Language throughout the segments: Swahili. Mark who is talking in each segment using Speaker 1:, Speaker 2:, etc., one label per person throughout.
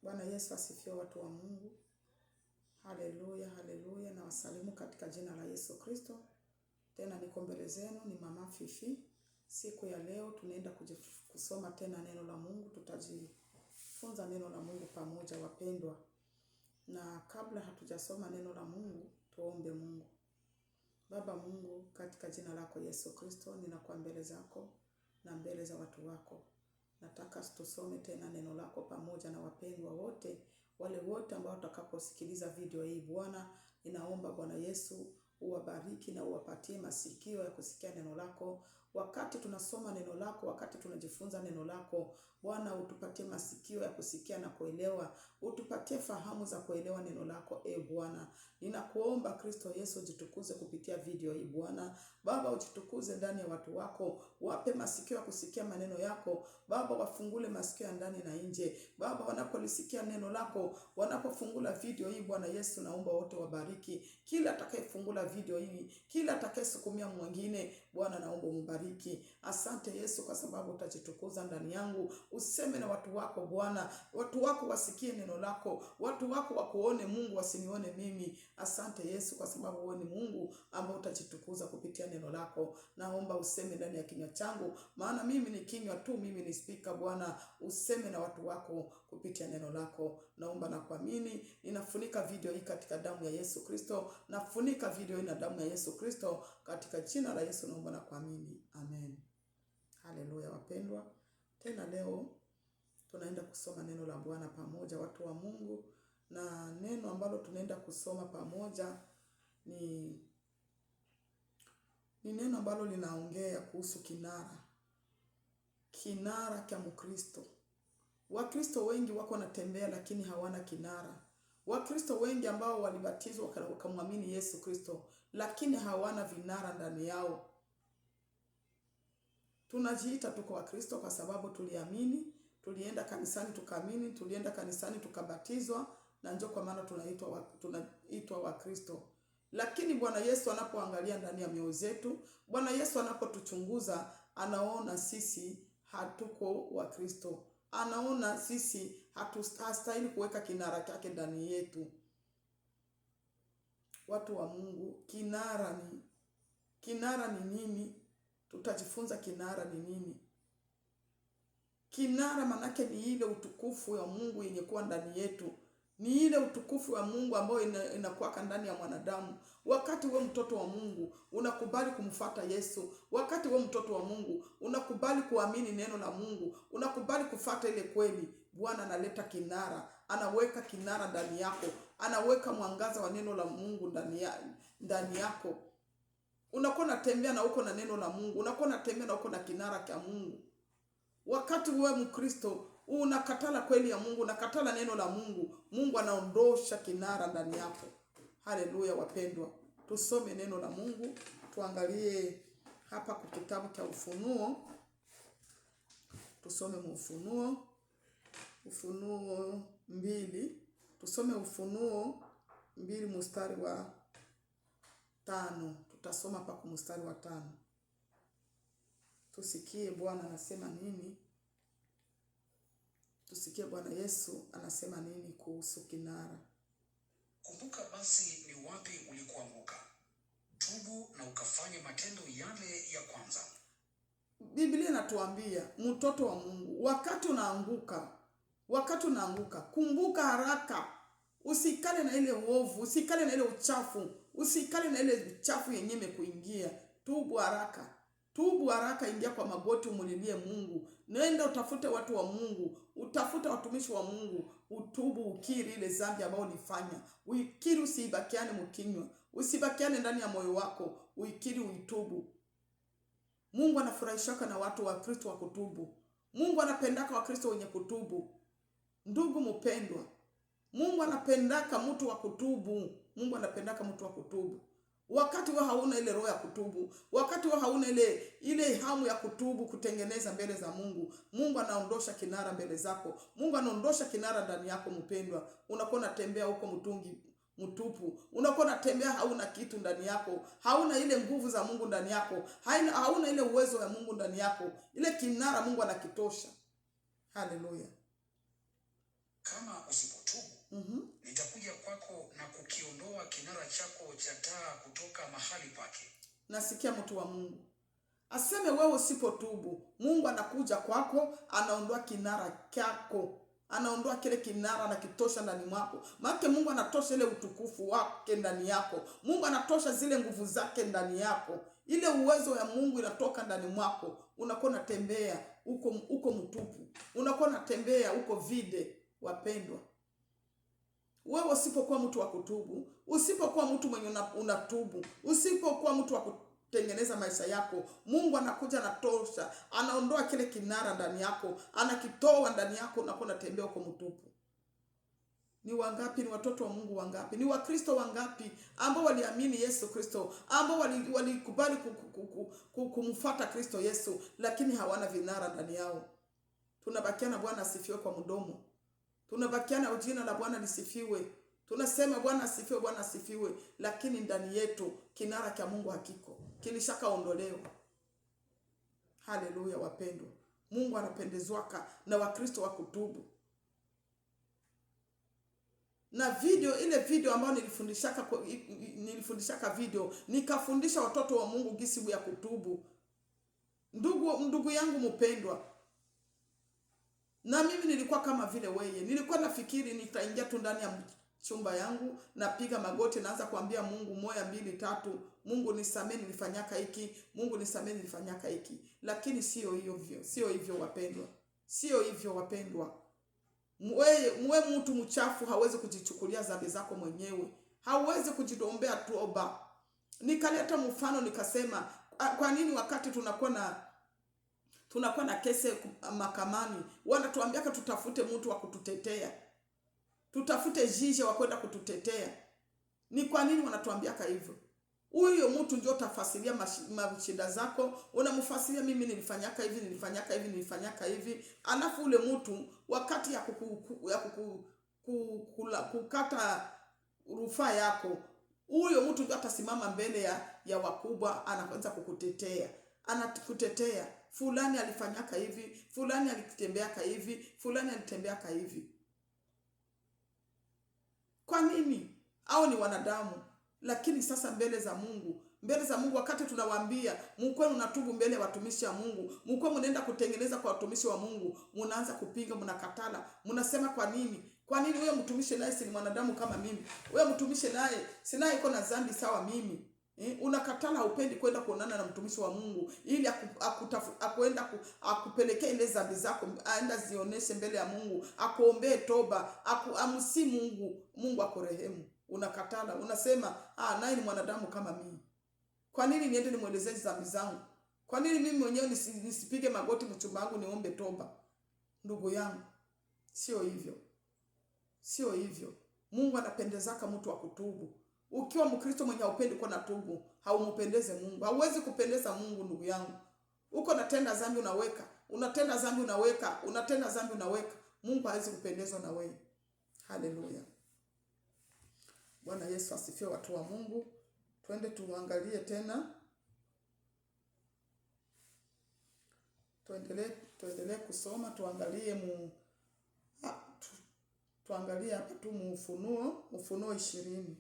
Speaker 1: Bwana Yesu asifiwe, watu wa Mungu. Haleluya, haleluya, na wasalimu katika jina la Yesu Kristo. Tena niko mbele zenu, ni Mama Fifi. Siku ya leo tunaenda kusoma tena neno la Mungu. Tutajifunza neno la Mungu pamoja, wapendwa. Na kabla hatujasoma neno la Mungu, tuombe Mungu. Baba Mungu, katika jina lako Yesu Kristo, ninakuwa mbele zako na mbele za watu wako. Nataka tusome tena neno lako pamoja na wapendwa wote, wale wote ambao watakaposikiliza video hii. Bwana, ninaomba Bwana Yesu uwabariki na uwapatie masikio ya kusikia neno lako. Wakati tunasoma neno lako, wakati tunajifunza neno lako, Bwana utupatie masikio ya kusikia na kuelewa. Utupatie fahamu za kuelewa neno lako, Bwana. Ninakuomba Kristo Yesu ujitukuze kupitia video hii Bwana. Baba, ujitukuze ndani ya watu wako. Wape masikio ya kusikia maneno yako. Baba, wafungule masikio ya ndani na nje. Baba, wanapolisikia neno lako, wanapofungula video hii Bwana Yesu, naomba wote wabariki. Kila atakayefungula video hii, kila atakayesukumia mwingine, Bwana naomba umbariki. Asante Yesu kwa sababu utajitukuza ndani yangu. Useme na watu wako Bwana. Watu wako wasikie neno lako. Watu wako wakuone Mungu, wasinione mimi. Asante Yesu kwa sababu wewe ni Mungu ambao utajitukuza kupitia neno lako. Naomba useme ndani ya kinywa changu, maana mimi ni kinywa tu, mimi ni speaker Bwana. Useme na watu wako kupitia neno lako. Naomba na kuamini. Ninafunika video hii katika damu ya Yesu Kristo. Nafunika video hii na damu ya Yesu Kristo katika jina la Yesu naomba na kuamini. Amen. Haleluya wapendwa. Tena leo tunaenda kusoma neno la Bwana pamoja, watu wa Mungu, na neno ambalo tunaenda kusoma pamoja ni neno ambalo linaongea kuhusu kinara. Kinara cha Mkristo. Wakristo wengi wako wanatembea lakini hawana kinara. Wakristo wengi ambao walibatizwa wakamwamini Yesu Kristo lakini hawana vinara ndani yao. Tunajiita tuko Wakristo kwa sababu tuliamini, tulienda kanisani tukaamini, tulienda kanisani tukabatizwa, na ndio kwa maana tunaitwa Wakristo. Lakini Bwana Yesu anapoangalia ndani ya mioyo yetu, Bwana Yesu anapotuchunguza, anaona sisi hatuko Wakristo. Anaona sisi hatustahili kuweka kinara chake ndani yetu. Watu wa Mungu, kinara ni nini? Tutajifunza kinara ni nini. Kinara manake ni ile utukufu ya Mungu yenye kuwa ndani yetu. Ni ile utukufu wa Mungu ambayo inakuwa ndani ya mwanadamu. Wakati we mtoto wa Mungu unakubali kumfuata Yesu, wakati we mtoto wa Mungu unakubali kuamini neno la Mungu, unakubali kufuata ile kweli, Bwana analeta kinara, anaweka kinara ndani yako, anaweka mwangaza wa neno la Mungu ndani yako. Unakuwa unatembea na uko na neno la Mungu, unakuwa unatembea na uko na kinara cha Mungu. Wakati wewe Mkristo unakatala kweli ya Mungu, unakatala neno la Mungu, Mungu anaondosha kinara ndani yako. Haleluya wapendwa. Tusome neno la Mungu. Tuangalie hapa kwa kitabu cha Ufunuo. Tusome Ufunuo 2. Tusome Ufunuo 2 mstari wa 5. Tutasoma hapa kwa mstari wa 5. Tusikie Bwana anasema nini. Tusikie Bwana Yesu anasema nini kuhusu kinara.
Speaker 2: Kumbuka basi ni wapi ulikoanguka. Tubu na ukafanye matendo yale ya kwanza.
Speaker 1: Biblia inatuambia mtoto wa Mungu, wakati unaanguka, kumbuka haraka. Usikale na ile uovu, usikale na ile uchafu, usikale na ile uchafu yenyewe imekuingia. Tubu haraka, ingia kwa magoti umulilie Mungu. Nenda utafute watu wa Mungu, utafute watumishi wa Mungu, utubu, ukiri ile dhambi ambayo ulifanya. Uikiri, usibakiane mkinywa, usibakiane ndani ya moyo wako, uikiri, uitubu. Mungu anafurahishaka na watu wa Kristo wa kutubu. Mungu anapendaka wa Kristo wenye kutubu. Ndugu mpendwa, Mungu anapendaka mtu wa kutubu. Mungu anapendaka mtu wa kutubu. Wakati wewe hauna ile roho ya kutubu, wakati wewe hauna ile hamu ya kutubu, kutengeneza mbele za Mungu, Mungu anaondosha kinara mbele zako. Mungu anaondosha kinara ndani yako mpendwa. Unakuwa unatembea huko mtungi mtupu. Unakuwa unatembea hauna kitu ndani yako. Hauna ile nguvu za Mungu ndani yako. Hauna ile uwezo wa Mungu ndani yako. Ile kinara Mungu anakitosha. Haleluya.
Speaker 2: kama usipotubu, nitakuja kwako na kukiondoa kinara chako cha taa kutoka mahali pake.
Speaker 1: Nasikia mtu wa Mungu aseme wewe usipotubu, Mungu anakuja kwako, anaondoa kinara chako. Anaondoa kile kinara na kitosha ndani mwako. Maana Mungu anatosha ile utukufu wake ndani yako. Mungu anatosha zile nguvu zake ndani yako. Ile uwezo ya Mungu inatoka ndani mwako. Unakuwa unatembea uko mtupu. Unakuwa unatembea uko vide, wapendwa. Wewe usipokuwa mtu wa kutubu, usipokuwa mtu mwenye unatubu, usipokuwa mtu wa kutengeneza maisha yako, Mungu anakuja na tosha, anaondoa kile kinara ndani yako, anakitoa ndani yako, unakuwa unatembea uko mtupu. Ni wangapi, ni watoto wa Mungu wangapi, ni Wakristo wangapi ambao waliamini Yesu Kristo, ambao walikubali kumfuata Kristo Yesu, lakini hawana vinara ndani yao. Tunabakiana Bwana asifiwe kwa mdomo. Tunabakiana jina la Bwana lisifiwe. Tunasema Bwana asifiwe, Bwana asifiwe, lakini ndani yetu kinara cha Mungu hakiko. Kilishakaondolewa. Haleluya wapendwa. Mungu anapendezwaka na Wakristo wa kutubu. Na ile video ambayo nilifundishaka video, nikafundisha watoto wa Mungu gisi ya kutubu. Ndugu yangu mpendwa, na mimi nilikuwa kama vile wewe. Nilikuwa nafikiri nitaingia tu ndani ya chumba yangu, napiga magoti, naanza kuambia Mungu 1 2 3, Mungu nisamehe nilifanyaka hiki, Mungu nisamehe nilifanyaka hiki. Lakini sio hivyo wapendwa. Sio hivyo wapendwa. Mwe mtu mchafu hawezi kujichukulia dhambi zako mwenyewe. Hauwezi kujiombea toba. Nikaleta mfano nikasema, kwa nini wakati tunakuwa na kesi mahakamani, wanatuambia tutafute mtu wa kututetea, tutafute jiji wa kwenda kututetea? Ni kwa nini wanatuambia hivyo? Huyo mtu ndio tafasiria mashida zako, unamfasiria mimi nilifanyaka hivi, nilifanyaka hivi, nilifanyaka hivi. Alafu ule mtu wakati ya kukata rufaa yako, huyo mtu ndio atasimama mbele ya wakubwa, anaanza kukutetea. Anakutetea, fulani alifanyaka hivi, fulani alitembeaka hivi, fulani alitembeaka hivi. Kwa nini? Hao ni wanadamu. Lakini sasa mbele za Mungu wakati tunawaambia mkwe unatubu mbele ya watumishi wa Mungu, mkwe mnaenda kutengeneza kwa watumishi wa Mungu, mnaanza kupinga, mnakatala, mnasema kwa nini? Kwa nini huyo mtumishi naye si mwanadamu kama mimi? Huyo mtumishi naye sina iko na dhambi sawa mimi. Unakatala, upendi kwenda kuonana na mtumishi wa Mungu ili akupelekea ile dhambi zako, aenda zioneshe mbele ya Mungu, akuombee toba, amsi Mungu akurehemu. Unakatala, unasema naye ni mwanadamu kama mimi. Kwa nini niende nimuelezee dhambi zangu? Kwa nini mimi mwenyewe nisipige magoti mchumba wangu niombe toba? Ndugu yangu, sio hivyo. Sio hivyo. Mungu anapendezaka mtu wa kutubu. Ukiwa Mkristo mwenye upendi kwa natubu, haumpendeze Mungu. Hauwezi kupendeza Mungu ndugu yangu. Uko natenda dhambi unaweka, unatenda dhambi unaweka, unatenda dhambi unaweka. Mungu hawezi kupendezwa na wewe. Haleluya. Bwana Yesu asifiwe watu wa Mungu. Twende tuangalie tena. Tuendelee kusoma, tuangalie hapa tu Ufunuo 20.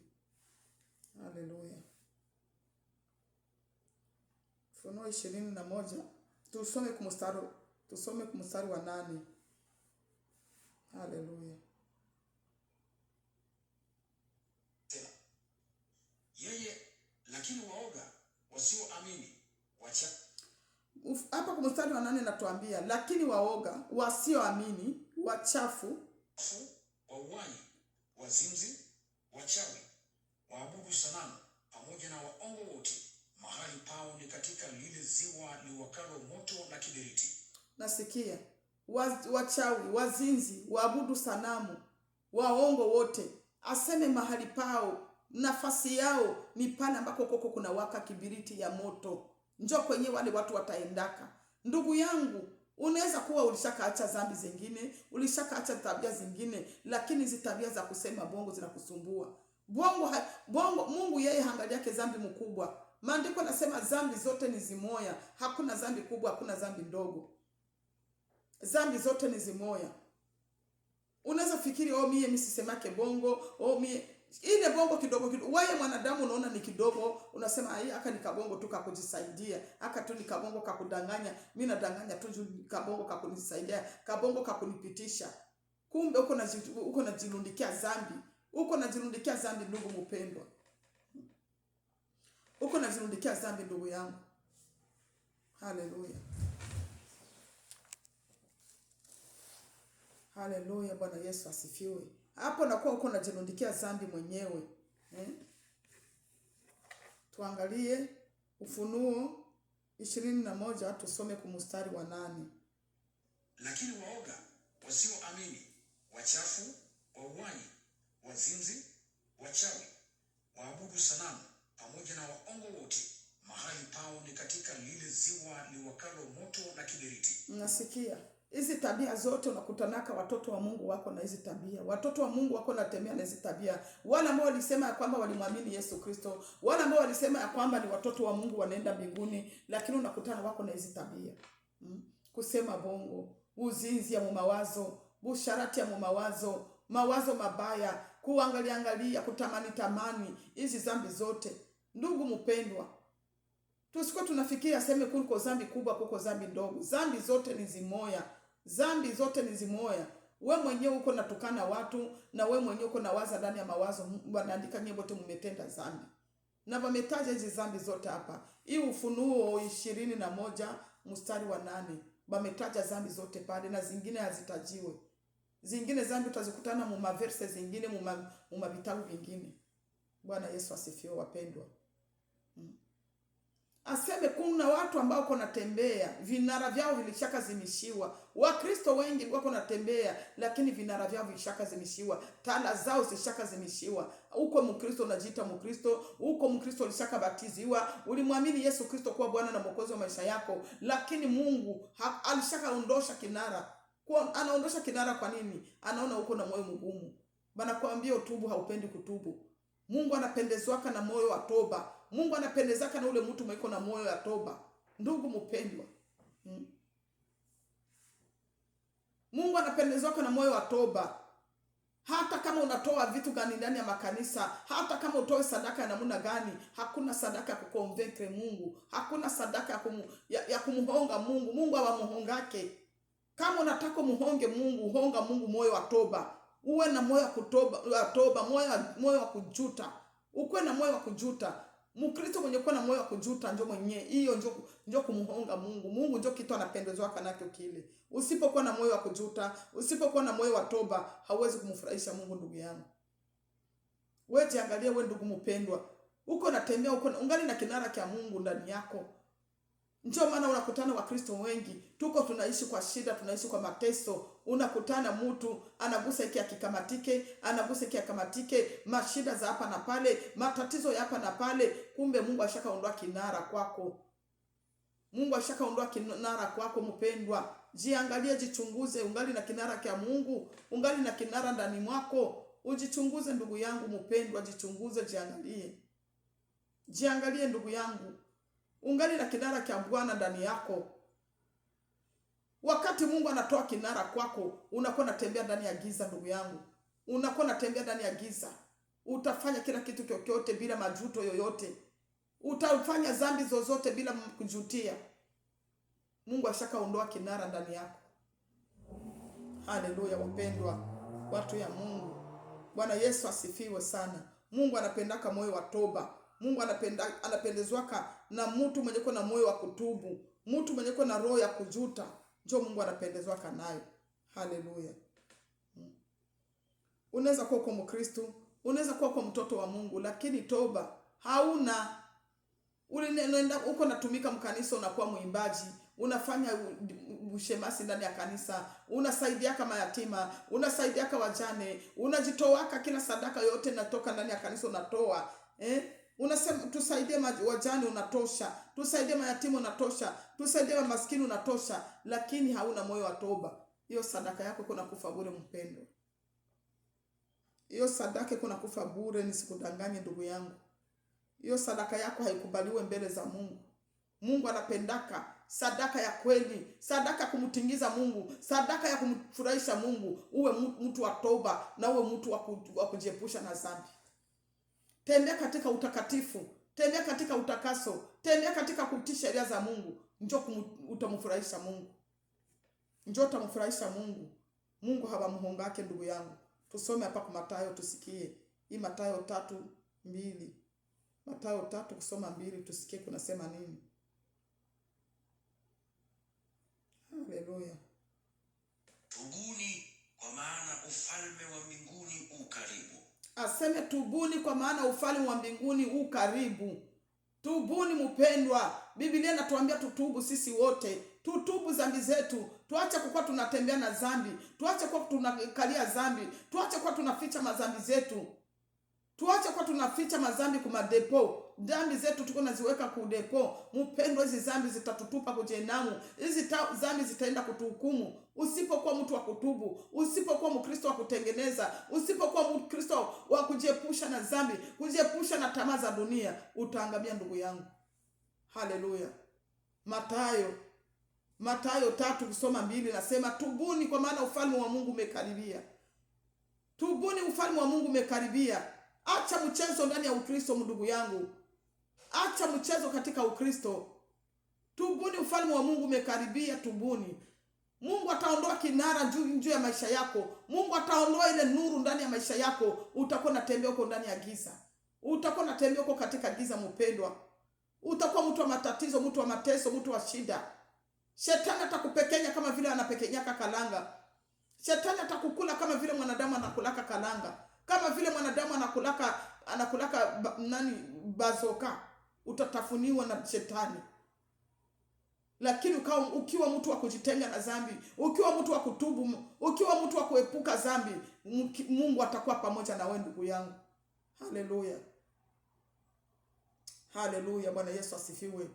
Speaker 1: Haleluya. Ufunuo 21. Tusome kumstari wa 8. Haleluya.
Speaker 2: Yeye lakini waoga wasioamini
Speaker 1: hapa kwa mstari wa 8 natuambia, lakini waoga wasioamini, wachafu,
Speaker 2: wauaji, wazinzi, wachawi, waabudu sanamu pamoja na waongo wote, mahali pao ni katika lile ziwa liwakalo moto na kiberiti.
Speaker 1: Nasikia wachawi, wazinzi, waabudu sanamu, waongo wote, aseme mahali pao, nafasi yao ni pale ambako kuna waka kibiriti ya moto. Njoo kwenye wale watu wataendaka. Ndugu yangu, unaweza kuwa ulishakaacha dhambi zingine, ulishakaacha tabia zingine, lakini hizo tabia za kusema bongo zinakusumbua. Bongo Mungu yeye haangalia yake dhambi mkubwa. Maandiko nasema dhambi zote ni zimoya. Hakuna dhambi kubwa, hakuna dhambi ndogo. Dhambi zote ni zimoya. Unaweza fikiri mimi sisemake bongo, mie ile bongo kidogo kidogo. Wewe mwanadamu unaona ni kidogo, unasema aka ni kabongo tu kakujisaidia, aka tu ni kabongo kakudanganya, mimi nadanganya tu kabongo kakunisaidia, kabongo kakunipitisha. Kumbe uko najirundikia dhambi. Uko najirundikia dhambi ndugu mpendwa. Uko najirundikia dhambi ndugu yangu. Haleluya. Haleluya, Bwana Yesu asifiwe. Hapo nakuwa uko najirundikia dhambi mwenyewe. Tuangalie Ufunuo 21 tusome kumstari wa 8.
Speaker 2: Lakini waoga, wasioamini, wachafu, wauaji, wazinzi, wachawi, waabudu sanamu, pamoja na waongo wote, mahali pao ni katika lile ziwa liwakalo moto na kiberiti.
Speaker 1: Mnasikia? Hizi tabia zote unakutanaka watoto wa Mungu wako na hizi tabia. Watoto wa Mungu wako na tembea na hizi tabia. Wale ambao walisema ya kwamba walimwamini Yesu Kristo, wale ambao walisema ya kwamba ni watoto wa Mungu wanaenda mbinguni, lakini unakutana wako na hizi tabia. Kusema bongo, uzinzi ya mawazo, busharati ya mawazo, mawazo mabaya, kuangalia, kutamani, hizi dhambi zote. Ndugu mpendwa, tusiko tunafikia aseme kuliko dhambi kubwa kuko dhambi ndogo. Dhambi zote ni zimoya. Dhambi zote ni zimoya. We mwenyewe uko natukana watu, na we mwenyewe uko nawaza ndani ya mawazo, wanaandika nyinyi wote mmetenda dhambi. Na wametaja hizi dhambi zote hapa. Hii Ufunuo 21 mstari wa 8. Wametaja dhambi zote pale na zingine hazitajiwe. Zingine dhambi utazikutana mu maverse zingine mu mavitabu vingine. Bwana Yesu asifiwe wapendwa. Aseme kuna watu ambao wako natembea, vinara vyao vilishaka zimishiwa. Wakristo wengi wako natembea, lakini vinara vyao vilishaka zimishiwa. Tala zao zilishaka zimishiwa. Uko Mkristo unajiita Mkristo, uko Mkristo ulishaka batiziwa, ulimwamini Yesu Kristo kuwa Bwana na Mwokozi wa maisha yako, lakini Mungu alishaka ondosha kinara. Anaondosha kinara kwa nini? Anaona uko na moyo mgumu. Bana kuambia utubu, haupendi kutubu. Mungu anapendezwaka na moyo wa toba. Mungu anapendezaka na ule mtu mweko na moyo wa toba. Ndugu mpendwa. Mungu anapendezwaka na moyo wa toba. Hata kama unatoa vitu gani ndani ya makanisa, hata kama utoe sadaka ya namna gani, hakuna sadaka ya kukonvekre Mungu. Hakuna sadaka ya kumuhonga Mungu. Mungu hawamuhongake. Kama unataka muhonge Mungu, honga Mungu moyo wa toba. Uwe na moyo wa toba, moyo wa kujuta. Ukuwe na moyo wa kujuta. Mkristo mwenye kuwa na moyo wa kujuta ndio mwenye hiyo ndio kumuhonga Mungu. Mungu ndio kitu anapendezwa kanako kile. Usipokuwa na moyo wa kujuta, usipokuwa na moyo wa toba, hauwezi kumfurahisha Mungu ndugu yangu. Wewe jiangalie wewe ndugu mpendwa. Uko natembea uko ungali na kinara cha Mungu ndani yako. Ndio maana unakutana Wakristo wengi, tuko tunaishi kwa shida, tunaishi kwa mateso. Unakutana mtu anagusa hiki akikamatike, anagusa hiki akamatike, mashida za hapa na pale, matatizo ya hapa na pale. Kumbe Mungu ashakaondoa kinara kwako. Mungu ashakaondoa kinara kwako mpendwa. Jiangalie, jichunguze, ungali na kinara cha Mungu, ungali na kinara ndani mwako. Ujichunguze ndugu yangu mpendwa, jichunguze, jiangalie. Jiangalie ndugu yangu. Ungali na kinara cha Bwana ndani yako. Wakati Mungu anatoa kinara kwako, unakuwa unatembea ndani ya giza ndugu yangu. Unakuwa unatembea ndani ya giza. Utafanya kila kitu chochote bila majuto yoyote. Utafanya dhambi zozote bila kujutia. Mungu ashakaondoa kinara ndani yako. Haleluya wapendwa, watu ya Mungu. Bwana Yesu asifiwe sana. Mungu anapendaka moyo wa toba. Mungu anapendezwaka na mtu mwenye na moyo wa kutubu. Mtu mwenye na roho ya kujuta. Ndio Mungu anapendezwaka nayo. Haleluya. Unaweza kuwa kwa Mkristo, unaweza kuwa kwa mtoto wa Mungu, lakini toba hauna. Unaenda uko natumika mkanisa, unakuwa muimbaji, unafanya ushemasi ndani ya kanisa, unasaidia kama yatima, unasaidia kama wajane, unajitoaka kila sadaka yote natoka ndani ya kanisa unatoa. Unasema tusaidie wajane, unatosha, tusaidie mayatima, unatosha, tusaidie maskini, unatosha, lakini hauna moyo wa toba. Hiyo sadaka yako kuna kufa bure mpendo. Hiyo sadaka kuna kufa bure, nisikudanganye ndugu yangu. Hiyo sadaka yako haikubaliwe mbele za Mungu. Mungu anapendaka sadaka ya kweli, sadaka kumtingiza Mungu, sadaka ya kumfurahisha Mungu. Uwe mtu wa toba na uwe mtu wa kujiepusha na dhambi. Tembea katika utakatifu, tembea katika utakaso, tembea katika kutii sheria za Mungu. Njoo utamfurahisha Mungu. Njoo utamfurahisha Mungu. Mungu hawamhongake ndugu yangu. Tusome hapa kwa Mathayo tusikie. Hii Mathayo 3:2. Mathayo 3 kusoma 2 tusikie kunasema nini. Haleluya.
Speaker 2: Tubuni kwa maana ufalme wa mbinguni u karibu.
Speaker 1: Aseme tubuni kwa maana ufalme wa mbinguni u karibu. Tubuni mpendwa. Biblia inatuambia tutubu sisi wote. Tutubu dhambi zetu. Tuache kuwa tunatembea na dhambi. Tuache kuwa tunakalia dhambi. Tuache kuwa tunaficha madhambi zetu. Tuache kuwa tunaficha madhambi kwa depo. Dhambi zetu tuko naziweka ku depo. Mpendwa, hizi dhambi zitatutupa kwa jehanamu. Hizi dhambi zitaenda kutuhukumu. Usipokuwa mtu wa kutubu, usipokuwa Mkristo wa kutengeneza, usipokuwa Mkristo wa kujiepusha na dhambi, kujiepusha na tamaa za dunia, utaangamia ndugu yangu. Haleluya. Mathayo 3 kusoma 2 nasema tubuni kwa maana ufalme wa Mungu umekaribia. Tubuni, ufalme wa Mungu umekaribia. Acha mchezo ndani ya Ukristo ndugu yangu. Acha mchezo katika Ukristo. Tubuni, ufalme wa Mungu umekaribia, tubuni. Mungu ataondoa kinara juu ya maisha yako. Mungu ataondoa ile nuru ndani ya maisha yako. Utakuwa unatembea huko ndani ya giza. Utakuwa unatembea huko katika giza mpendwa. Utakuwa mtu wa matatizo, mtu wa mateso, mtu wa shida. Shetani atakupekenya kama vile anapekenyaka kalanga. Shetani atakukula kama vile mwanadamu anakulaka kalanga. Kama vile mwanadamu anakulaka bazoka. Utatafuniwa na shetani. Lakini ukiwa mtu wa kujitenga na dhambi, ukiwa mtu wa kutubu, ukiwa mtu wa kuepuka dhambi, Mungu atakuwa pamoja na wewe ndugu yangu. Haleluya. Haleluya, Bwana Yesu asifiwe.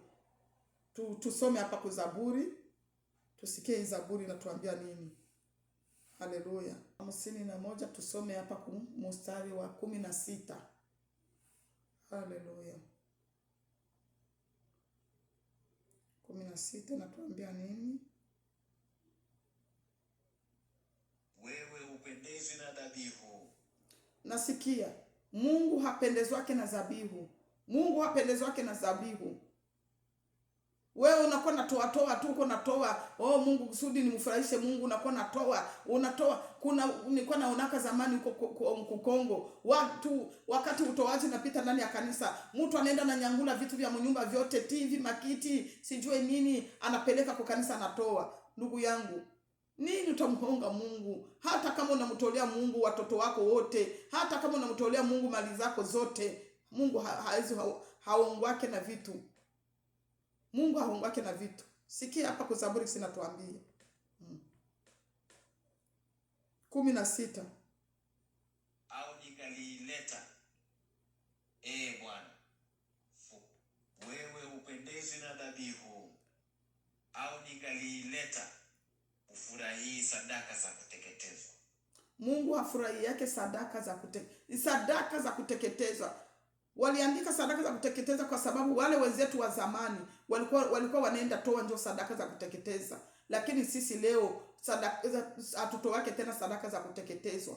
Speaker 1: Tusome hapa kwa Zaburi. Tusikie Zaburi inatuambia nini. Haleluya. 51 tusome hapa kwa mstari wa 16. Haleluya. 16 natuambia nini?
Speaker 2: Wewe upendezi na dhabihu.
Speaker 1: Nasikia Mungu hapendezwake na dhabihu. Mungu hapendezwake na dhabihu. Wewe unakuwa natoa tu, uko natoa, Mungu kusudi nimfurahishe Mungu, unakuwa unatoa. Nilikuwa naonaka zamani huko Kongo, watu wakati utoaji napita ndani ya kanisa, mtu anaenda na nyangula vitu vya mnyumba vyote, TV, makiti, sijue nini, anapeleka kwa kanisa anatoa. Ndugu yangu, nini utamhonga Mungu? Hata kama unamtolea Mungu watoto wako wote, hata kama unamtolea Mungu mali zako zote, Mungu haongwake na vitu. Mungu haongwake na vitu. Sikia hapa kwa Zaburi sinatuambia. 16.
Speaker 2: Au ningalileta, Bwana, wewe upendezi na dhabihu. Au ningalileta, ufurahii sadaka za kuteketezwa.
Speaker 1: Mungu hafurahi yake sadaka za kuteketezwa. Waliandika sadaka za kuteketeza kwa sababu wale wenzetu wa zamani walikuwa wanaenda toa ndio sadaka za kuteketeza. Lakini sisi leo hatutoake tena sadaka za kuteketezwa.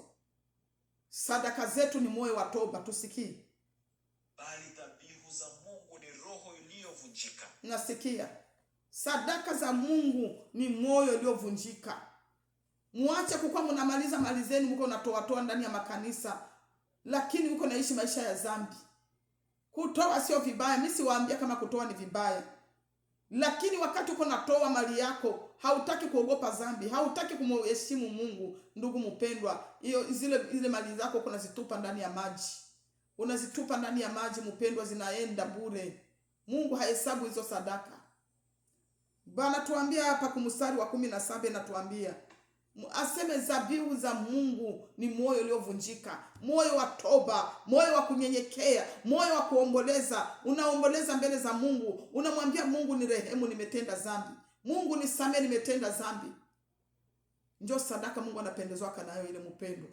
Speaker 1: Sadaka zetu ni moyo wa toba, tusikie.
Speaker 2: Bali dhabihu za Mungu ni roho iliyovunjika.
Speaker 1: Nasikia. Sadaka za Mungu ni moyo uliovunjika. Muache kukuwa mnamaliza mali zenu mko natoa ndani ya makanisa, lakini uko naishi maisha ya dhambi. Kutoa sio vibaya, mimi siwaambia kama kutoa ni vibaya. Lakini wakati uko natoa mali yako, hautaki kuogopa dhambi, hautaki kumheshimu Mungu, ndugu mpendwa, zile mali zako uko nazitupa ndani ya maji. Unazitupa ndani ya maji mpendwa, zinaenda bure. Mungu hahesabu hizo sadaka. Bwana tuambia hapa kwa mstari wa 17 na tuambia aseme dhabihu za Mungu ni moyo uliovunjika, moyo wa toba, moyo wa kunyenyekea, moyo wa kuomboleza. Unaomboleza mbele za Mungu, unamwambia Mungu ni rehemu, nimetenda dhambi. Mungu nisamehe, nimetenda dhambi. Ndio sadaka Mungu anapendezwa nayo ile mpendo.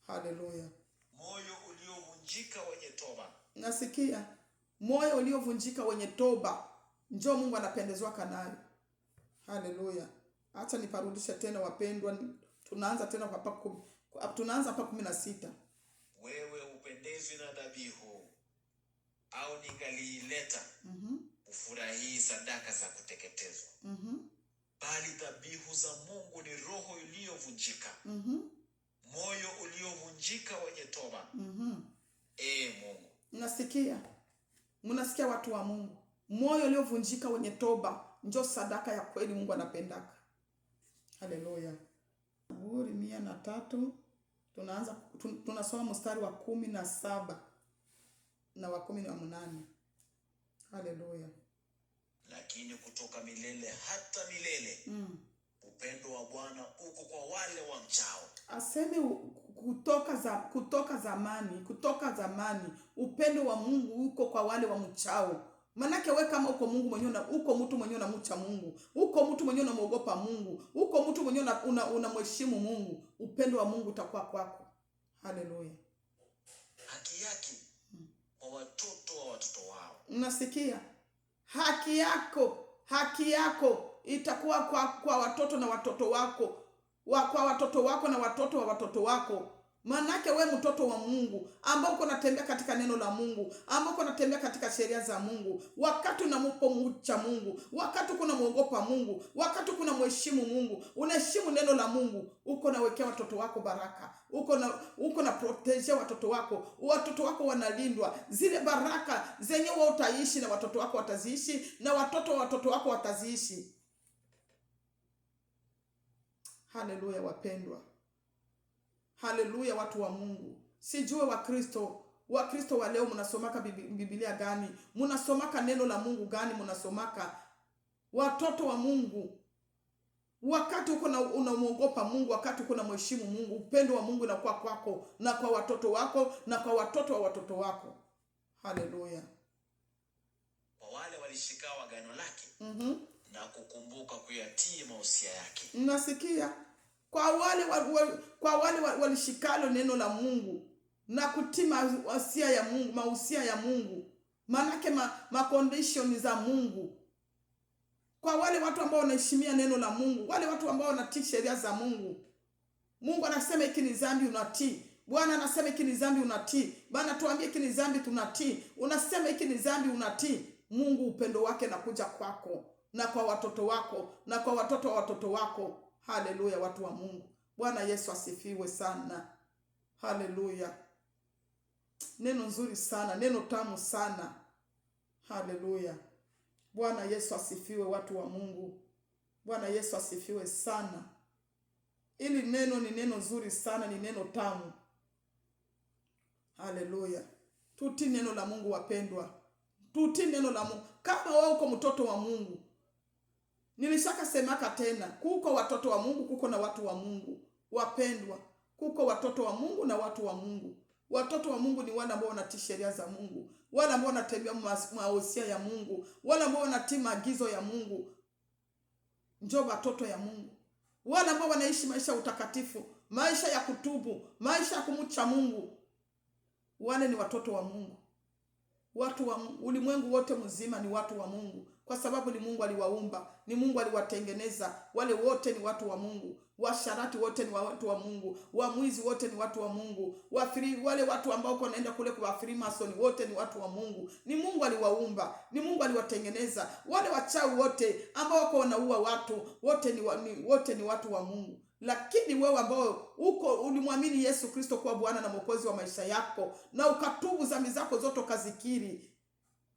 Speaker 1: Haleluya.
Speaker 2: Moyo uliovunjika wenye toba.
Speaker 1: Nasikia moyo uliovunjika wenye toba ndio Mungu anapendezwa nayo. Haleluya. Acha niparudishe tena wapendwa. Tunaanza tena tunaanza hapa 16.
Speaker 2: Wewe upendezwi na dhabihu, au ningaliileta ufurahii sadaka za kuteketezwa. Bali dhabihu za Mungu ni roho iliyovunjika, moyo uliovunjika wenye toba. Mungu,
Speaker 1: mnasikia watu wa Mungu, moyo uliovunjika wenye toba ndio sadaka ya kweli Mungu anapendaka. Haleluya. Zaburi 103 tunasoma mstari wa 17 na wa 18. Haleluya.
Speaker 2: Lakini kutoka milele hata milele upendo wa Bwana uko kwa wale wamchao.
Speaker 1: Aseme kutoka zamani upendo wa Mungu uko kwa wale wamchao. Manake wewe kama uko Mungu mwenyewe, uko mtu mwenyewe unamcha Mungu, uko mtu mwenyewe unamuogopa Mungu, uko mtu mwenyewe unamheshimu Mungu, upendo wa Mungu utakuwa kwako. Haleluya.
Speaker 2: Haki yake kwa watoto wa watoto wao.
Speaker 1: Unasikia? Haki yako itakuwa kwa watoto na watoto wako, kwa watoto wako na watoto wa watoto wako. Manake we mtoto wa Mungu ambao uko natembea katika neno la Mungu, ambao uko natembea katika sheria za Mungu, wakati unamcha Mungu, wakati uko unamuogopa Mungu, wakati uko unamheshimu Mungu, unaheshimu neno la Mungu, uko nawekea watoto wako baraka, uko na protege watoto wako wanalindwa. Zile baraka zenye wewe utaishi na watoto wako wataziishi, na watoto wa watoto wako wataziishi. Haleluya wapendwa. Haleluya watu wa Mungu. Sijue Wakristo wa leo mnasomaka Biblia gani? Mnasomaka neno la Mungu gani? Mnasomaka watoto wa Mungu. Wakati uko unamuogopa Mungu, wakati uko unamheshimu Mungu, upendo wa Mungu unakuwa kwako na kwa watoto wako na kwa watoto wa watoto wako. Haleluya.
Speaker 2: Kwa wale walishika agano lake na kukumbuka kuyatii mausia yake.
Speaker 1: Mnasikia? Kwa wale walishikalo neno la Mungu na kutima mausia ya Mungu, manake condition za Mungu. Kwa wale watu ambao wanaheshimia neno la Mungu, wale watu ambao wanatii sheria za Mungu. Mungu anasema hiki ni dhambi, unatii. Bwana anasema hiki ni dhambi, unatii. Bwana tuambie hiki ni dhambi, tunatii. Unasema hiki ni dhambi, unatii. Mungu upendo wake nakuja kwako na kwa watoto wako na kwa watoto wa watoto wako. Haleluya watu wa Mungu. Bwana Yesu asifiwe sana. Haleluya. Neno nzuri sana, neno tamu sana. Haleluya. Bwana Yesu asifiwe watu wa Mungu. Bwana Yesu asifiwe sana. Ili neno ni neno nzuri sana, ni neno tamu. Haleluya. Tutii neno la Mungu wapendwa. Tutii neno la Mungu. Kama wewe uko mtoto wa Mungu, nilishaka semaka tena, kuko watoto wa Mungu, kuko na watu wa Mungu. Wapendwa, kuko watoto wa Mungu na watu wa Mungu. Watoto wa Mungu ni wale ambao wanatii sheria za Mungu, wale ambao wanatembea mausia ya Mungu, wale ambao wanatii maagizo ya Mungu. Njoo watoto ya Mungu. Wale ambao wanaishi maisha ya utakatifu, maisha ya kutubu, maisha ya kumcha Mungu. Wale ni watoto wa Mungu. Watu wa ulimwengu wote mzima ni watu wa Mungu, kwa sababu ni Mungu aliwaumba, ni Mungu aliwatengeneza. Wale wote ni watu wa Mungu. Washarati wote ni watu wa Mungu. Wamwizi wote ni watu wa Mungu. Wale watu ambao wanaenda kule kwa Freemason wote ni watu wa Mungu. Ni Mungu aliwaumba, ni Mungu aliwatengeneza. Wale wachawi wote ambao wako wanaua watu wote ni watu wa Mungu. Lakini wewe ambao ulimwamini Yesu Kristo kuwa Bwana na Mwokozi wa maisha yako, na ukatubu dhambi zako zote, ukazikiri,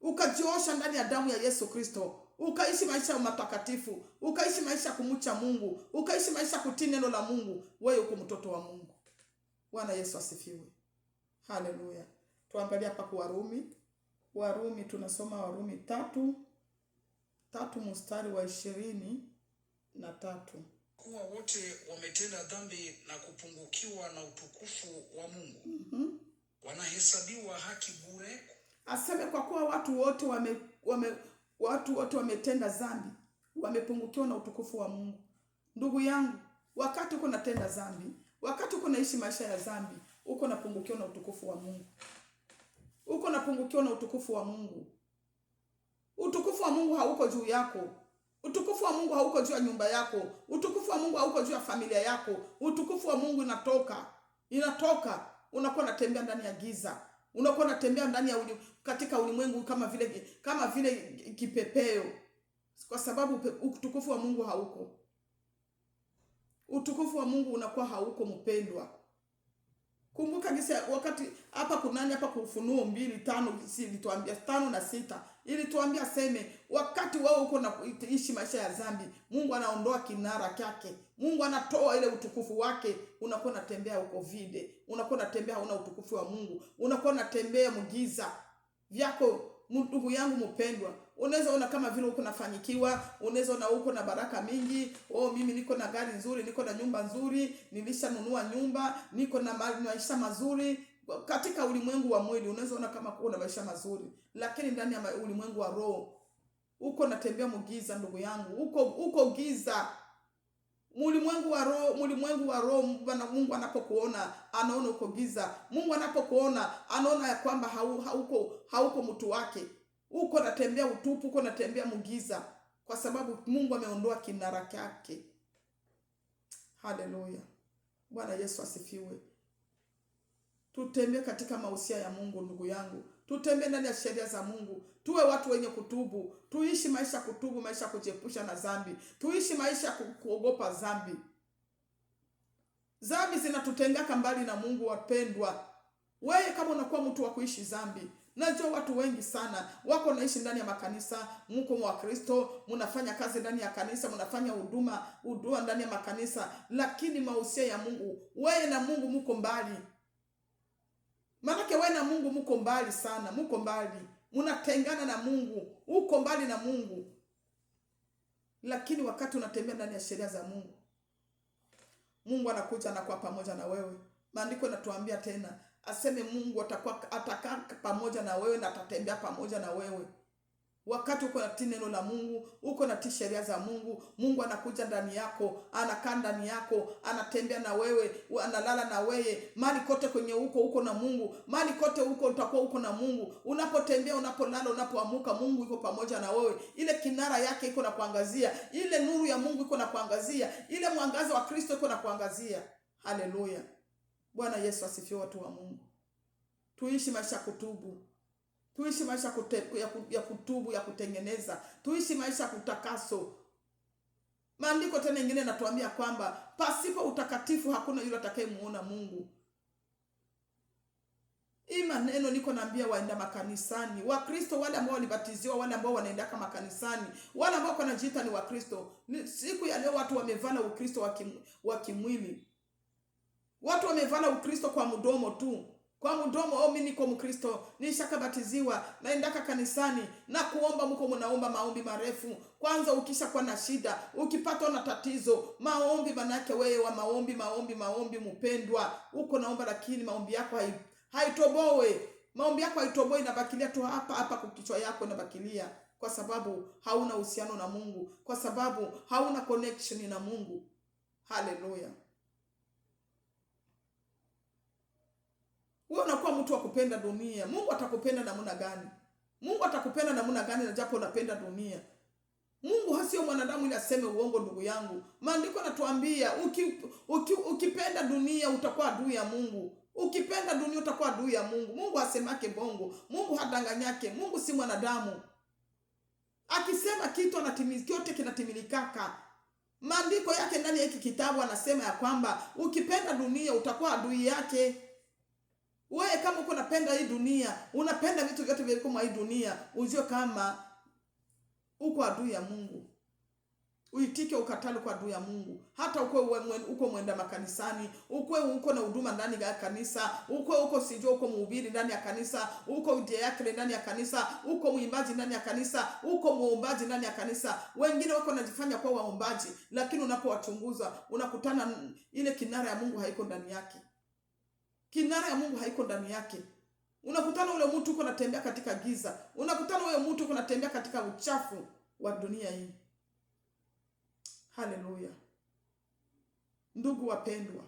Speaker 1: ukajiosha ndani ya damu ya Yesu Kristo, ukaishi maisha ya matakatifu, ukaishi maisha ya kumcha Mungu, ukaishi maisha ya kutii neno la Mungu, wewe uko mtoto wa Mungu. Bwana Yesu asifiwe. Haleluya. Tuangalie hapa kwa Warumi tunasoma Warumi 3 mstari wa 23.
Speaker 2: Kuwa wote wametenda dhambi na kupungukiwa na utukufu wa Mungu. Wanahesabiwa haki bure.
Speaker 1: Aseme kwa kuwa watu wote wametenda dhambi, wamepungukiwa na utukufu wa Mungu. Ndugu yangu, wakati uko natenda dhambi, wakati uko naishi maisha ya dhambi, uko napungukiwa na utukufu wa Mungu. Uko napungukiwa na utukufu wa Mungu. Utukufu wa Mungu hauko juu yako. Utukufu wa Mungu hauko juu ya nyumba yako. Utukufu wa Mungu hauko juu ya familia yako. Utukufu wa Mungu inatoka. Unakuwa unatembea ndani ya giza. Unakuwa unatembea ndani ya katika ulimwengu kama vile kipepeo. Kwa sababu utukufu wa Mungu hauko. Utukufu wa Mungu unakuwa hauko, mpendwa. Kumbuka gisa wakati hapa kunani hapa Ufunuo 2:5 ilituambia 5 na 6 ilituambia seme wakati wao uko na kuishi maisha ya dhambi, Mungu anaondoa kinara chake. Mungu anatoa ile utukufu wake, unakuwa unatembea uko vide. Unakuwa unatembea hauna utukufu wa Mungu. Unakuwa unatembea mgiza vyako. Ndugu yangu mpendwa, unaweza ona kama vile uko nafanyikiwa, unaweza ona uko na baraka mingi. Mimi niko na gari nzuri, niko na nyumba nzuri, nilishanunua nyumba, niko na maisha mazuri. Katika ulimwengu wa mwili unaweza ona kama uko na maisha mazuri, lakini ndani ya ulimwengu wa roho uko natembea mgiza, ndugu yangu. Uko giza. Ulimwengu wa roho, Mungu anapokuona anaona uko giza. Mungu anapokuona anaona ya kwamba hauko mtu wake. Uko natembea utupu, uko natembea mgiza, kwa sababu Mungu ameondoa kinara chake. Haleluya. Bwana Yesu asifiwe. Tutembee katika mausia ya Mungu, ndugu yangu. Tutembee ndani ya sheria za Mungu. Tuwe watu wenye kutubu. Tuishi maisha ya kutubu, maisha ya kujiepusha na dhambi. Tuishi maisha ya kuogopa dhambi. Dhambi zinatutengaka mbali na Mungu, wapendwa. Wewe kama unakuwa mtu wa kuishi dhambi, najua watu wengi sana wako naishi ndani ya makanisa, mko wa Kristo, mnafanya kazi ndani ya kanisa, mnafanya huduma ndani ya makanisa, lakini mausia ya Mungu, wewe na Mungu mko mbali. Manake wewe na Mungu mko mbali sana, mko mbali. Mnatengana na Mungu, uko mbali na Mungu. Lakini wakati unatembea ndani ya sheria za Mungu, Mungu anakuja na kuwa pamoja na wewe. Maandiko yanatuambia tena, aseme Mungu atakaa pamoja na wewe na atatembea pamoja na wewe. Wakati uko natii neno la Mungu, uko natii sheria za Mungu, Mungu anakuja ndani yako, anakaa ndani yako, anatembea na wewe, analala na wewe. Mali kote kwenye uko na Mungu. Mali kote utakuwa uko na Mungu. Unapotembea, unapolala, unapoamuka, Mungu yuko pamoja na wewe. Ile kinara yake iko na kuangazia, ile nuru ya Mungu iko na kuangazia, ile mwangaza wa Kristo iko na kuangazia. Haleluya. Bwana Yesu asifiwe, watu wa Mungu. Tuishi maisha ya kutubu. Tuishi maisha ya kutubu, ya kutengeneza. Tuishi maisha ya kutakaso. Maandiko tena nyingine natuambia kwamba pasipo utakatifu hakuna yule atakayemuona Mungu. Hii maneno niko naambia waenda makanisani, Wakristo wale ambao walibatiziwa, wale ambao wanaenda kama kanisani, wale ambao wanajiita ni Wakristo. Siku ya leo watu wamevala Ukristo wa kimwili. Watu wamevala Ukristo kwa mdomo tu. Kwa mdomo, mimi niko Mkristo, nishakabatiziwa, naendaka kanisani na kuomba, mko mnaomba maombi marefu. Kwanza ukisha kwa na shida, ukipata na tatizo, maombi manake wewe wa maombi mpendwa. Uko naomba lakini maombi yako haitoboe. Maombi yako haitoboe, inabakilia tu hapa kwa kichwa yako inabakilia, kwa sababu hauna uhusiano na Mungu, kwa sababu hauna connection na Mungu. Haleluya. Wewe unakuwa mtu wa kupenda dunia. Mungu atakupenda namna gani? Mungu atakupenda namna gani na japo unapenda dunia? Mungu hasio mwanadamu ili aseme uongo, ndugu yangu. Maandiko yanatuambia ukipenda dunia utakuwa adui ya Mungu. Ukipenda dunia utakuwa adui ya Mungu. Mungu hasemake bongo. Mungu hadanganyake. Mungu si mwanadamu. Akisema kitu anatimiza, kyote kinatimilikaka. Maandiko yake ndani ya hiki kitabu anasema ya kwamba ukipenda dunia utakuwa adui yake. Wewe kama uko unapenda hii dunia, unapenda vitu vyote vya hii dunia, ujue kama uko adui ya Mungu. Uitike ukatali kwa adui ya Mungu. Hata uko mwenda makanisani, uko na huduma ndani ya kanisa, uko sijua uko mhubiri ndani ya kanisa, uko diakre ndani ya kanisa, uko mwimbaji ndani ya kanisa, uko muombaji ndani ya kanisa. Wengine wako wanajifanya kwa waombaji, lakini unapowachunguza unakutana ile kinara ya Mungu haiko ndani yake. Kinara ya Mungu haiko ndani yake. Unakutana ule mtu uko anatembea katika giza. Unakutana ule mtu uko anatembea katika uchafu wa dunia hii. Haleluya. Ndugu wapendwa,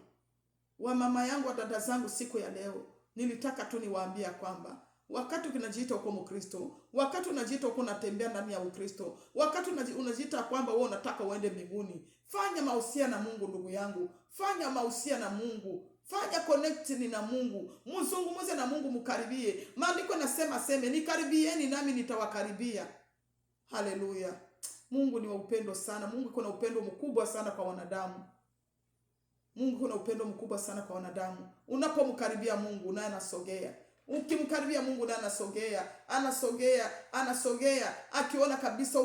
Speaker 1: wa mama yangu, wa dada zangu, siku ya leo nilitaka tu niwaambia kwamba wakati unajiita uko Mkristo, wakati unajiita uko unatembea ndani ya Ukristo, wakati unajiita kwamba wewe unataka uende mbinguni, fanya mahusiano na Mungu ndugu yangu. Fanya mahusiano na Mungu. Fanya connecting na Mungu. Mzungumze na Mungu, mkaribie. Maandiko nasema nikaribieni nami nitawakaribia. Haleluya. Mungu ni wa upendo sana. Mungu kuna upendo mkubwa sana kwa wanadamu. Mungu kuna upendo mkubwa sana kwa wanadamu. Unapomkaribia Mungu naye anasogea. Ukimkaribia Mungu naye anasogea, akiona kabisa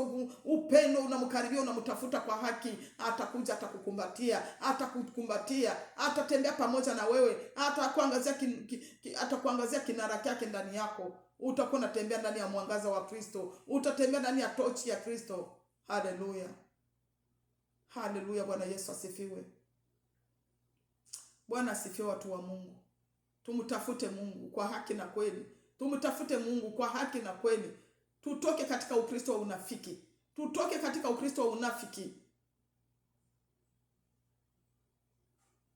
Speaker 1: upendo unamkaribia, unamtafuta kwa haki, atakuja atakukumbatia, atatembea pamoja na wewe, atakuangazia kinara chake ndani yako. Utakuwa unatembea ndani ya mwangaza wa Kristo, utatembea ndani ya tochi ya Kristo. Haleluya. Haleluya, Bwana Yesu asifiwe. Bwana asifiwe, watu wa Mungu. Tumtafute Mungu kwa haki na kweli. Tumtafute Mungu kwa haki na kweli. Tutoke katika Ukristo wa unafiki. Tutoke katika Ukristo wa unafiki.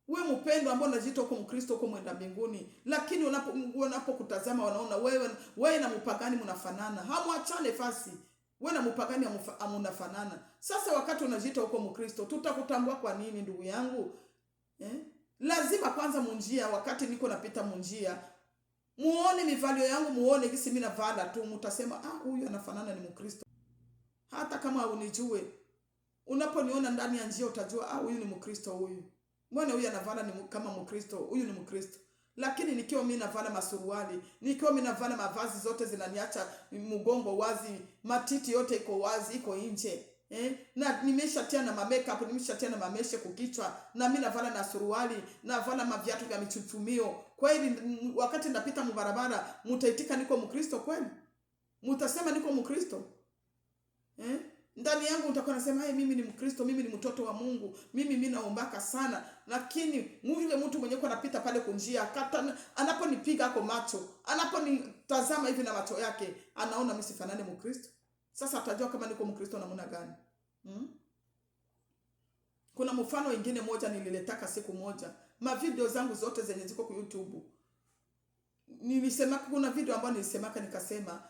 Speaker 1: Wewe mpendo ambao unajiita uko Mkristo, uko mwenda mbinguni, lakini unapokutazama wanaona wewe na mpagani mnafanana. Hamwachane fasi. Wewe na mpagani mnafanana. Sasa wakati unajiita uko Mkristo, tutakutambua kwa nini ndugu yangu? Lazima kwanza munjia, wakati niko napita munjia, muone mivalio yangu, muone kisi mimi navala tu, mtasema huyu anafanana ni Mkristo. Hata kama unijue, unaponiona ndani ya njia utajua huyu ni Mkristo huyu. Mbona huyu anavala ni kama Mkristo, huyu ni Mkristo. Lakini nikiwa mimi navala masuruali, nikiwa mimi navala mavazi zote zinaniacha mgongo wazi, matiti yote iko wazi, iko nje. Na nimeshatia na makeup, nimeshatia na mameshe kukichwa, na mimi navala na suruali, navala maviatu vya michuchumio. Kweli wakati napita mbarabara, mtaitika niko Mkristo kweli? Mtasema niko Mkristo? Ndani yangu utakuwa nasema mimi ni Mkristo, mimi ni mtoto wa Mungu, mimi naombaka sana. Lakini yule mtu mwenye kwa anapita pale kunjia, anaponipiga hapo macho, anaponitazama hivi na macho yake, anaona mimi sifanane Mkristo. Sasa atajua kama niko Mkristo namna gani? Kuna mfano wengine moja nililetaka siku moja. Mavideo zangu zote zenye ziko kwa YouTube. Nilisema kuna video ambayo nilisemaka nikasema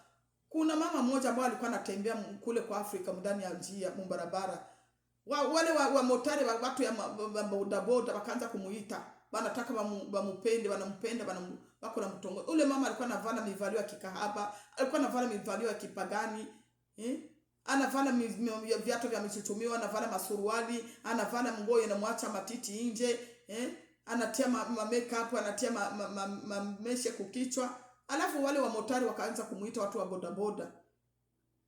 Speaker 1: kuna mama mmoja ambaye alikuwa anatembea kule kwa Afrika ndani ya njia barabara. Wale wa motari watu ya bodaboda wakaanza kumuita. Wanataka wanampenda, wako na mtongo. Ule mama alikuwa anavala mivalio ya kikahaba, alikuwa anavala mivalio ya kipagani. Anavala viatu vya michuchumio, anavala masuruali, anavala nguo inamwacha matiti nje, anatia makeup, anatia mameshe kukichwa. Alafu wale wa motari wakaanza kumuita watu wa bodaboda.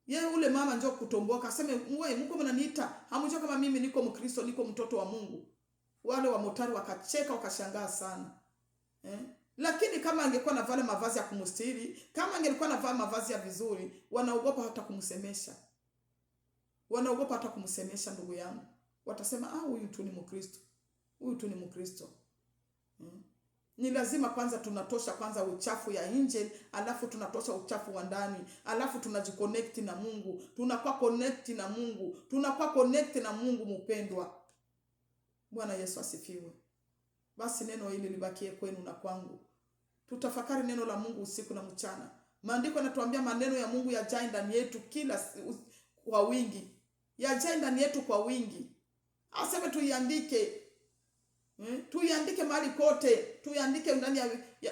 Speaker 1: Yeye ule mama njoo kutomboka, aseme wewe mko mnaniita, hamjua kama mimi niko Mkristo, niko mtoto wa Mungu. Wale wa motari wakacheka, wakashangaa sana. Lakini kama angekuwa navala mavazi ya kumstiri, kama angekuwa navala mavazi ya vizuri, wanaogopa hata kumsemesha. Wanaogopa hata kumsemesha ndugu yangu. Watasema huyu tu ni Mkristo. Huyu tu ni Mkristo. Ni lazima kwanza tunatosha kwanza uchafu ya nje, alafu tunatosha uchafu wa ndani, alafu tunajiconnect na Mungu. Tunakuwa connect na Mungu. Tunakuwa connect na Mungu mpendwa. Bwana Yesu asifiwe. Basi neno hili libakie kwenu na kwangu. Tutafakari neno la Mungu usiku na mchana. Maandiko yanatuambia maneno ya Mungu yajae ndani yetu kwa wingi. Yajae ndani yetu kwa wingi. Aseme tuiandike. Tuiandike mahali kote. Tuiandike ndani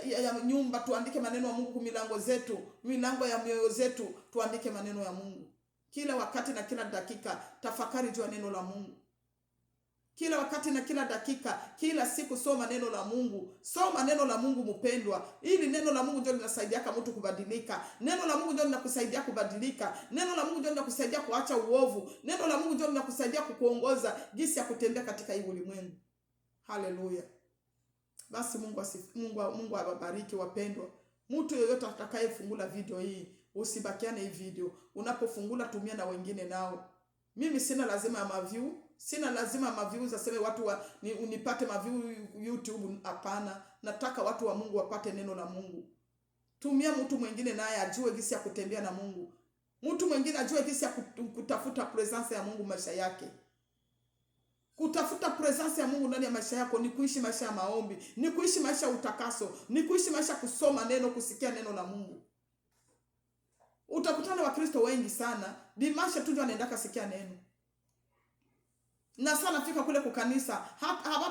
Speaker 1: ya nyumba, tuandike maneno ya Mungu kwa milango zetu, milango ya mioyo zetu, tuandike maneno ya Mungu. Kila wakati na kila dakika tafakari juu ya neno la Mungu. Kila wakati na kila dakika, kila siku soma neno la Mungu. Soma neno la Mungu mpendwa. Ili neno la Mungu ndio linasaidia kama mtu kubadilika. Neno la Mungu ndio linakusaidia kubadilika. Neno la Mungu ndio linakusaidia kuacha uovu. Neno la Mungu ndio linakusaidia kukuongoza jinsi ya kutembea katika hii ulimwengu. Haleluya. Basi Mungu awabariki wapendwa. Mtu yeyote atakayefungula video hii, usibakiane hii video. Unapofungula tumia na wengine nao. Mimi sina lazima ya maview. Sina lazima maviews aseme watu unipate maview YouTube, hapana. Nataka watu wa Mungu wapate neno la Mungu. Tumia mtu mwingine naye ajue jinsi ya kutembea na Mungu. Mtu mwingine ajue jinsi ya kutafuta presence ya Mungu maisha yake. Kutafuta presence ya Mungu ndani ya maisha yako ni kuishi maisha ya maombi, ni kuishi maisha ya utakaso, ni kuishi maisha kusoma neno, kusikia neno la Mungu. Utakutana Wakristo wengi sana, dimashe tu ndio anaendaka sikia neno. Na sana fika kule kukanisa,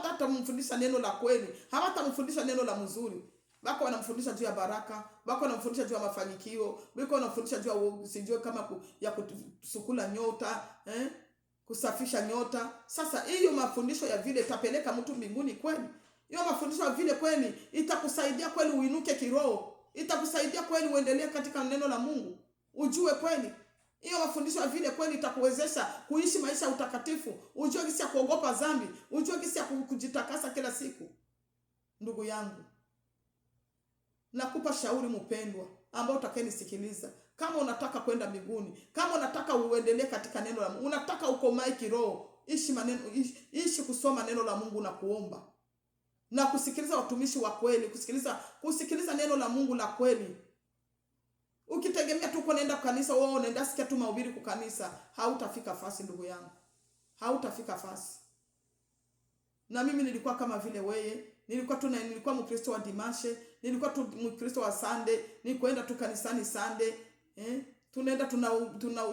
Speaker 1: hata mfundisha neno la kweli, hata mfundisha neno la mzuri. Bako wanamfundisha juu ya baraka, bako wanamfundisha juu ya mafanikio, bako wanamfundisha juu ya sijue kama ya kusukula nyota, kusafisha nyota. Sasa hiyo mafundisho ya vile itapeleka mtu mbinguni kweli? Hiyo mafundisho ya vile kweli itakusaidia kweli uinuke kiroho? Itakusaidia kweli uendelee katika neno la Mungu? Ujue kweli? Hiyo mafundisho ya vile kweli itakuwezesha kuishi maisha ya utakatifu? Ujue jinsi ya kuogopa dhambi, ujue jinsi ya kujitakasa kila siku? Ndugu yangu, nakupa shauri mpendwa ambao utakayenisikiliza. Kama unataka kwenda mbinguni, kama unataka uendelee katika neno la Mungu, unataka ukomae kiroho, ishi kusoma neno la Mungu na kuomba na kusikiliza watumishi wa kweli, kusikiliza neno la Mungu la kweli. Ukitegemea tu kuenda kanisa, wewe unaenda sikia tu mahubiri kwa kanisa, hautafika fasi ndugu yangu. Hautafika fasi. Na mimi nilikuwa kama vile wewe, nilikuwa Mkristo wa dimashe, nilikuwa tu Mkristo wa Sunday, nilikwenda tu kanisani Sunday, tunaenda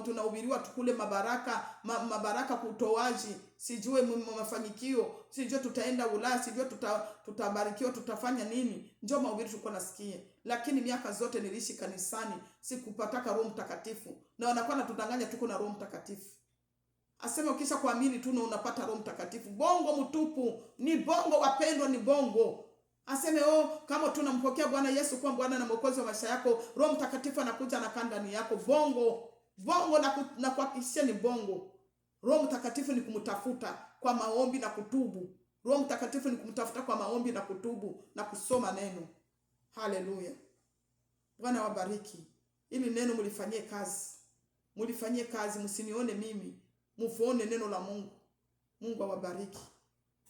Speaker 1: tunahubiriwa tukule mabaraka kutoaji, sijue mafanikio, sijue tutaenda Ulaya, sijue tutabarikiwa, tutafanya nini. Njoo mahubiri tulikuwa nasikia. Lakini miaka zote niliishi kanisani, sikupataka Roho Mtakatifu. Na wanakuwa natudanganya tuko na Roho Mtakatifu. Asema ukisha kuamini tu unapata Roho Mtakatifu. Bongo mtupu, ni bongo wapendwa, ni bongo. Aseme kama tunampokea Bwana Yesu kuwa Bwana na Mwokozi wa maisha yako, Roho Mtakatifu anakuja na kanda ndani yako. Bongo na kuhakikishia ni bongo. Roho Mtakatifu ni kumtafuta kwa maombi na kutubu. Roho Mtakatifu ni kumtafuta kwa maombi na kutubu na kusoma neno. Haleluya. Bwana wabariki. Ili neno mlifanyie kazi. Mlifanyie kazi, msinione mimi. Muone neno la Mungu. Mungu awabariki.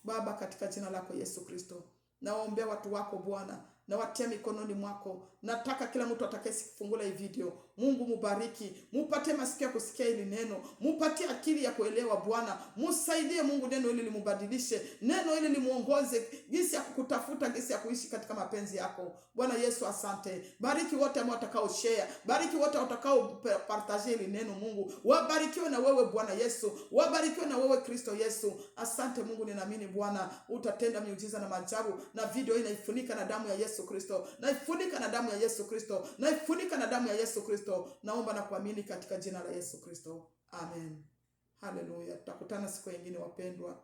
Speaker 1: Baba, katika jina lako Yesu Kristo, nawaombea watu wako Bwana, na watia mikononi mwako. Nataka kila mtu atakayefungula hii video, Mungu mubariki, mupatie masikio kusikia hili neno, mupatie akili ya kuelewa Bwana. Musaidie Mungu, neno hili limubadilishe, neno hili limuongoze jinsi ya kukutafuta, jinsi ya kuishi katika mapenzi yako. Bwana Yesu, asante. Bariki wote ambao watakao share, bariki wote watakao partage hili neno Mungu. Wabarikiwe na wewe Bwana Yesu, wabarikiwe na wewe Kristo Yesu. Asante Mungu, ninaamini Bwana utatenda miujiza na maajabu, na video hii naifunika na damu ya Yesu Kristo, naifunika na damu ya Yesu Kristo, naifunika na damu ya Yesu Kristo. Naomba na kuamini katika jina la Yesu Kristo. Amen. Haleluya. Tutakutana siku nyingine wapendwa.